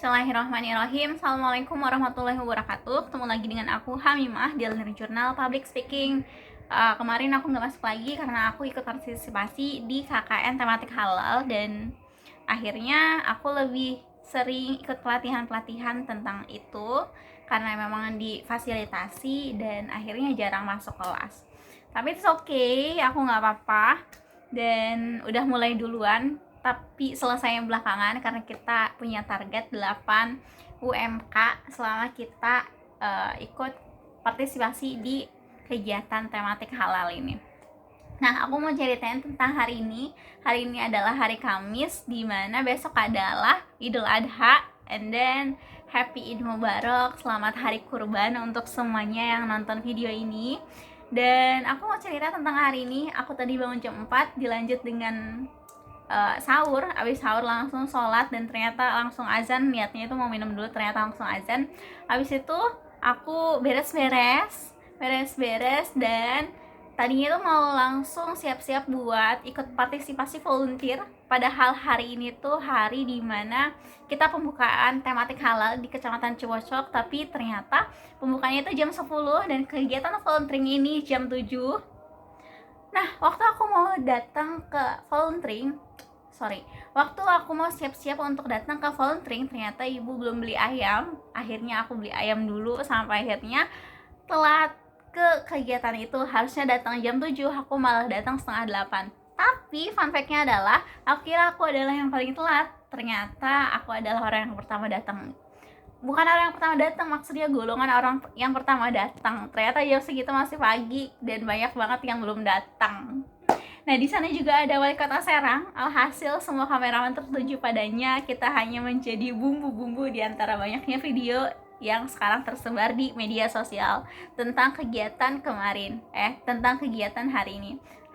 Bismillahirrahmanirrahim. Assalamualaikum warahmatullahi wabarakatuh. Ketemu lagi dengan aku Hamimah di Learning Journal Public Speaking. Kemarin aku nggak masuk lagi karena aku ikut partisipasi di KKN tematik halal, dan akhirnya aku lebih sering ikut pelatihan-pelatihan tentang itu karena memang difasilitasi dan akhirnya jarang masuk kelas. Tapi it's okay, aku nggak apa-apa dan udah mulai duluan, tapi selesai belakangan karena kita punya target 8 UMK selama kita ikut partisipasi di kegiatan tematik halal ini. Nah, aku mau ceritain tentang hari ini. Hari ini adalah hari Kamis, di mana besok adalah Idul Adha, and then Happy Eid Mubarak, selamat hari kurban untuk semuanya yang nonton video ini. Dan aku mau cerita tentang hari ini. Aku tadi bangun jam 4, dilanjut dengan sahur. Abis sahur langsung sholat, dan ternyata langsung azan. Niatnya itu mau minum dulu, ternyata langsung azan. Abis itu aku beres-beres dan tadinya tuh mau langsung siap-siap buat ikut partisipasi volunteer. Padahal hari ini tuh hari dimana kita pembukaan tematik halal di Kecamatan Cibocok, tapi ternyata pembukanya itu jam 10 dan kegiatan volunteering ini jam 7. Nah, waktu aku mau datang ke waktu aku mau siap-siap untuk datang ke volunteering, ternyata ibu belum beli ayam. Akhirnya aku beli ayam dulu, sampai akhirnya telat ke kegiatan itu. Harusnya datang jam 7, aku malah datang setengah 8. Tapi fun fact-nya adalah aku kira aku adalah yang paling telat. Ternyata aku adalah orang yang pertama datang. Bukan orang yang pertama datang, maksudnya golongan orang yang pertama datang. Ternyata jam segitu masih pagi dan banyak banget yang belum datang. Nah, di sana juga ada wali kota Serang. Alhasil semua kameramen tertuju padanya. Kita hanya menjadi bumbu-bumbu di antara banyaknya video yang sekarang tersebar di media sosial tentang kegiatan kemarin, tentang kegiatan hari ini,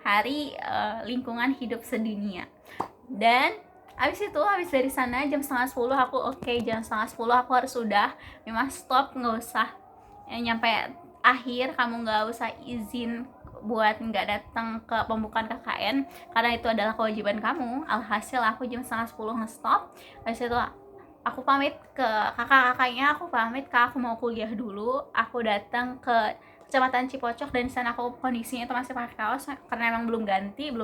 hari lingkungan hidup sedunia. Dan habis dari sana jam setengah 10 aku jam setengah 10 aku harus sudah memang stop, nggak usah nyampe akhir, kamu nggak usah izin buat nggak datang ke pembukaan KKN karena itu adalah kewajiban kamu. Alhasil aku jam setengah 10 nge-stop. Habis itu aku pamit ke kakak-kakaknya, aku mau kuliah dulu. Aku datang ke Kecamatan Cipocok, dan di sana aku kondisinya itu masih pakai kaos karena emang belum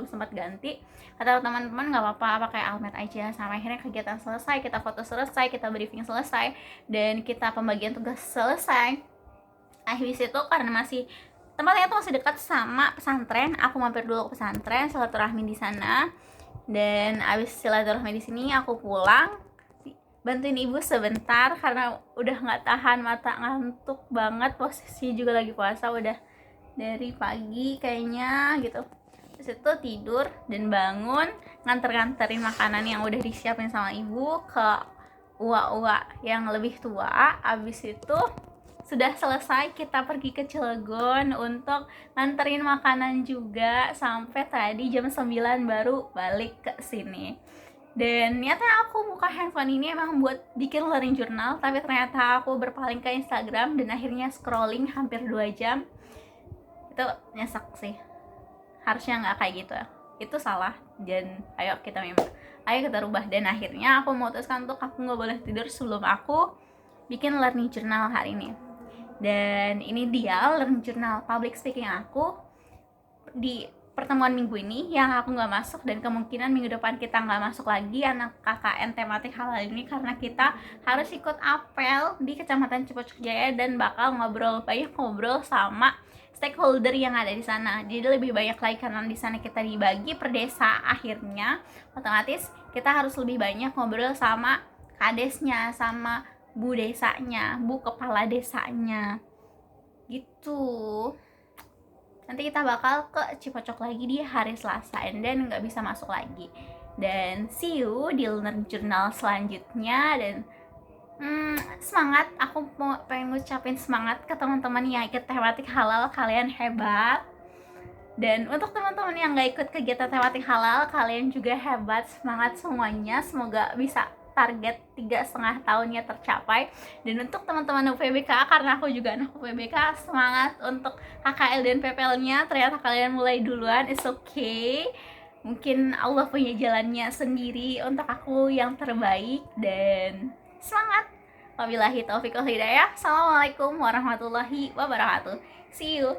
sempat ganti. Kata teman-teman nggak apa-apa, pakai almet aja. Sampai akhirnya kegiatan selesai, kita foto selesai, kita briefing selesai, dan kita pembagian tugas selesai. Habis itu karena tempatnya tuh masih dekat sama pesantren, aku mampir dulu ke pesantren, silaturahmi di sana. Dan abis silaturahmi di sini aku pulang, bantuin ibu sebentar karena udah nggak tahan, mata ngantuk banget, posisi juga lagi puasa udah dari pagi kayaknya gitu. Terus itu tidur dan bangun, nganterin makanan yang udah disiapin sama ibu ke uwa-uwa yang lebih tua. Abis itu sudah selesai, kita pergi ke Cilegon untuk nganterin makanan juga, sampai tadi jam 9 baru balik ke sini. Dan niatnya aku buka handphone ini emang buat bikin learning journal, tapi ternyata aku berpaling ke Instagram dan akhirnya scrolling hampir 2 jam. Itu nyesek sih, harusnya nggak kayak gitu ya, itu salah. Dan ayo kita rubah. Dan akhirnya aku memutuskan untuk aku nggak boleh tidur sebelum aku bikin learning journal hari ini. Dan ini dia learning journal public speaking aku di pertemuan minggu ini yang aku nggak masuk, dan kemungkinan minggu depan kita nggak masuk lagi anak KKN tematik halal ini karena kita harus ikut apel di Kecamatan Cipocok Jaya dan bakal banyak ngobrol sama stakeholder yang ada di sana. Jadi lebih banyak lagi karena di sana kita dibagi per desa, akhirnya otomatis kita harus lebih banyak ngobrol sama kadesnya, sama bu desanya, bu kepala desanya gitu. Nanti kita bakal ke Cipocok lagi di hari Selasa, dan nggak bisa masuk lagi. Dan see you di learning journal selanjutnya. Dan semangat, aku pengen ngucapin semangat ke teman-teman yang ikut tematik halal, kalian hebat. Dan untuk teman-teman yang nggak ikut kegiatan tematik halal, kalian juga hebat, semangat semuanya, semoga bisa target 3,5 tahunnya tercapai. Dan untuk teman-teman UPBK, karena aku juga anak UPBK, semangat untuk KKL dan PPL-nya. Ternyata kalian mulai duluan, it's okay, mungkin Allah punya jalannya sendiri untuk aku yang terbaik. Dan semangat. Wabillahi taufiq wal hidayah. Assalamualaikum warahmatullahi wabarakatuh. See you.